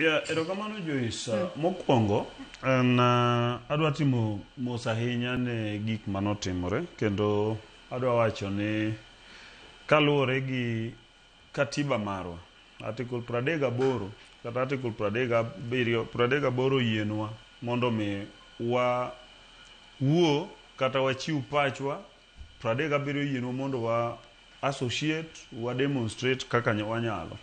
Erokamano Joyce. Mokwongo adwa timo mos ahinya ne gik manotimore kendo adwa wacho ni kaluwore gi katiba marwa article 38 kata article 38 yienwa mondo mi wuo kata wachiw pachwa. 37 yienwa mondo wa associate, wa demonstrate kaka wanyalo.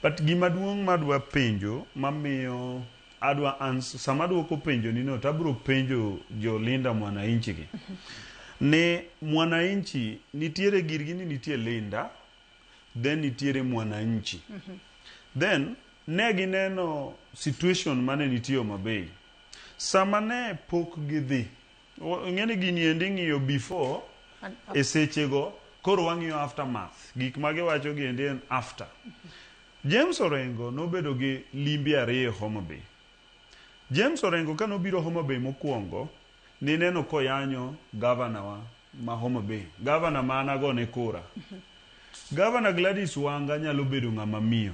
But gima duong' madwa penjo mamiyo adwa sama duoko penjo nino tabro penjo jolinda mwananchi gi. Ne mwananchi nitiere girgi ni nitie linda, then nitiere mwananchi. Then ne gineno situation mane nitie Homa Bay. Sama ne pok gidhi. Ng'eni gini endi ng'iyo before e sechego koro wang'iyo aftermath. Gik mage wacho gi endi en after. James Orengo nobedo gi limbe 2 Homa Bay. James Orengo ka nobiro Homa Bay mokwongo ni neno koyanyo governor ma Homa Bay. Governor ma anagone kura. Governor Gladys Wanga nyalo bedo ng'ama miyo.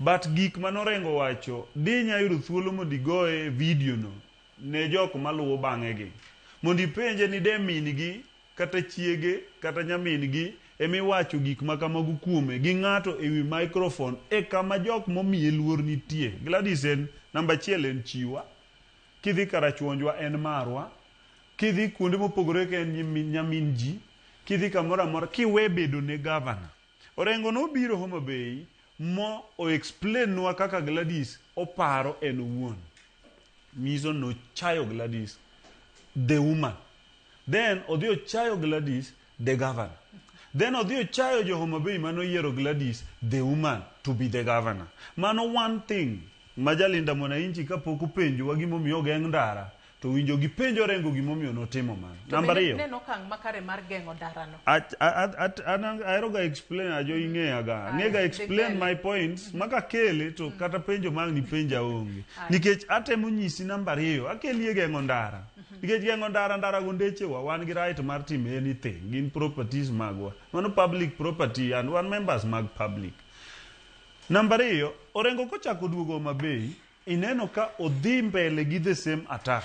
But gik manorengo wacho di nyayudo thuolo modigoe video no ne jok maluwo bang'e gi. Mondi penje ni de min gi kata chiege kata nyamin gi emiwacho gik makamago kuome gi ng'ato ewi microphone kama jok momiye luor nitie. Gladys en namba 1 en chiwa. Kidhi karachuonjwa en marwa. Kidhi kuonde mopogore ka en nyamin ji. Kidhi kamoro amora kiwe bedo ne governor. Orengo nobiro Homa Bay mo o explain nwa kaka Gladys oparo en owuon. Mizo no chayo Gladys the woman. Then odhi ochayo Gladys the governor. Then odhi ochayo jo Homa Bay mano yiero Gladys the woman to be the governor. Mano one thing majalinda mwananchi kapok openjo wa gimomiyo ogeng' ndara to winjo gi penjo Orengo gimomiyo notimo mano. Namba 2. Neno kang' makare mar geng'o ndara no. Aeroga explain ajo ing'eyaga. Ng'ega explain my points maka kele to kata penjo mag ni penja onge. Nikech atemo nyisi namba 2 akelie geng'o ndara. Nikech geng'o ndara gondechewa wan gi right mar timo anything. Gin properties magwa. Mano public property and one members mag public. Namba 2, Orengo kochako duogo Homa Bay ineno ka odhi mbele gi the same attack.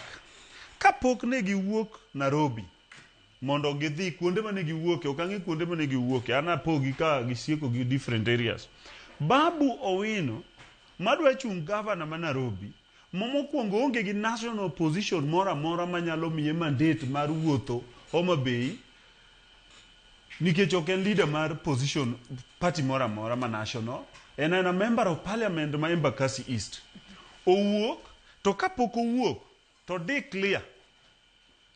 Kapok ne giwuok Nairobi mondo gidhi kuonde mane giwuoke, ok ang'e kuonde mane giwuoke, ana pogi ka gisieko gi different areas. Babu Owino madwa chung governor ma Nairobi mokwongo onge gi national position mora manyalo miye mandate mar wuotho Homa Bay nikech ok en leader mar position party mora ma national. En a member of parliament ma Embakasi East. Owuok to kapok owuok to declare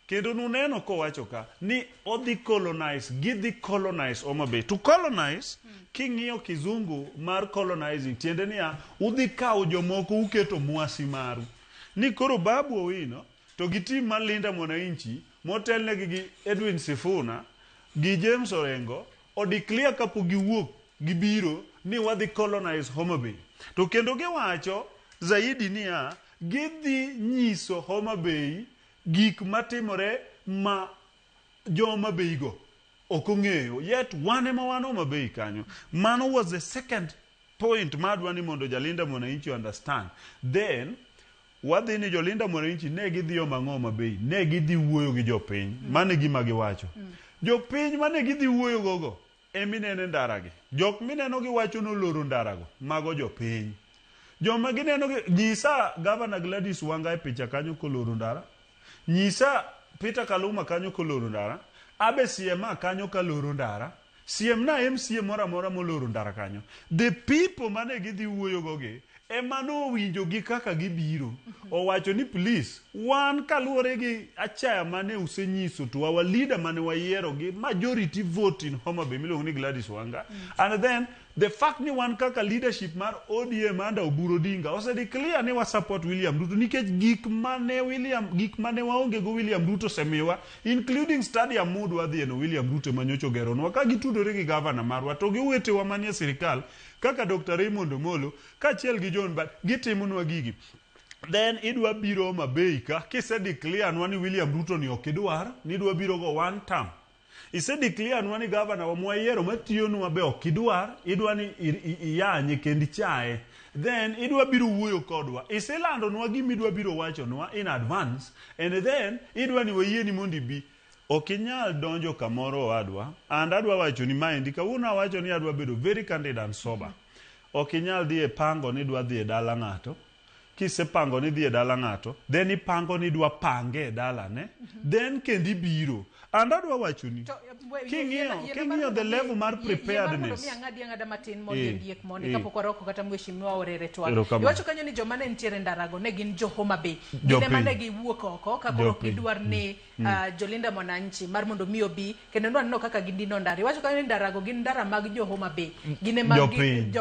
kendo nuneno kowacho ka ni odhi gidhi colonize Homa Bay. To colonize king'iyo kizungu mar colonizing tiende niya udhi kawo jomoko uketo mwasi maru. Ni koro Babu Owino to gi team mar linda mwananchi motelnegi gi Edwin Sifuna gi James Orengo declare kapok giwuok gibiro ni wadhi colonize Homa Bay. To kendo giwacho zaidi niya gidhi nyiso Homa Bay gik matimore ma jo Homa Bay go ok ong'eyo. Yet wan ema wan Homa Bay kanyo. Mano was the second point madwa ni mondo jalinda mwananchi understand. Then wadhi ni jolinda mwananchi ne gidhi Homa Bay, ne gidhi wuoyo gi jopiny. Mane gima giwacho. Jopiny mane gidhi wuoyo gogo eminene ndara gi. Jok mineno giwacho noloro ndara go mago jopiny. Joma gineno nyisa Governor Gladys Wanga e picha kanyo koloro ndara. Nyisa Peter Kaluma kanyo koloro ndara. Abe CM kanyo kaloro ndara. CM na MCA mora moloro ndara kanyo. The people mane gidhi wuoyo goge emano winjo gi kaka gibiro. Owacho ni please wan kaluwore gi achaya mane usenyiso to our leader mane wayiero gi majority vote in Homa Bay miluongo ni Gladys Wanga. And then the fact ni wan kaka leadership mar ODM anda Oburu Odinga ose declare ni wa support William Ruto nikech gik mane waonge go William Ruto semiwa including study amud wadhi eno William Ruto manyocho geronwa ka gitudore gi governor marwa to giwetewa manie sirikal kaka Dr. Raymond Omolo kachiel gi John Bat gitimonwa gigi. Then idwa biro Homa Bay ka kise declare nwa ni William Ruto ni okidwar ni dwa biro go one term. Ise declare nwa ni governor wa mwayiero matiyo nwa be okidwar idwa ni iyanye kendi chae then idwa biro wuoyo kodwa. Iselandonwa gima idwa biro wachonwa in advance, and then idwa ni wayieni mondo ibi. Ok inyal donjo kamoro wadwa, and adwa wacho ni maendi, kawuono awacho ni adwa bedo very candid and sober. Ok inyal dhi e pango ni idwa dhi e dala ng'ato. Kisepango ni dhi e dala ng'ato, then ipango ni idwa pange e dala ne, then kendi biro. And adwa wacho ni, king'iyo the level mar preparedness. Ng'ada matin mondo Ondiek mondo kapok waroko kata mheshimiwa orere twak. Iwacho kanyo ni joma ne nitiere ndarago ne gin jo Homa Bay. Gine mane giwuok oko ka koro gidwar ni jolinda mwananchi mar mondo mi obi kendo nwanno kaka gindino ndara. Iwacho kanyo ni ndarago gin ndara mag jo Homa Bay. Gine mag jo piny.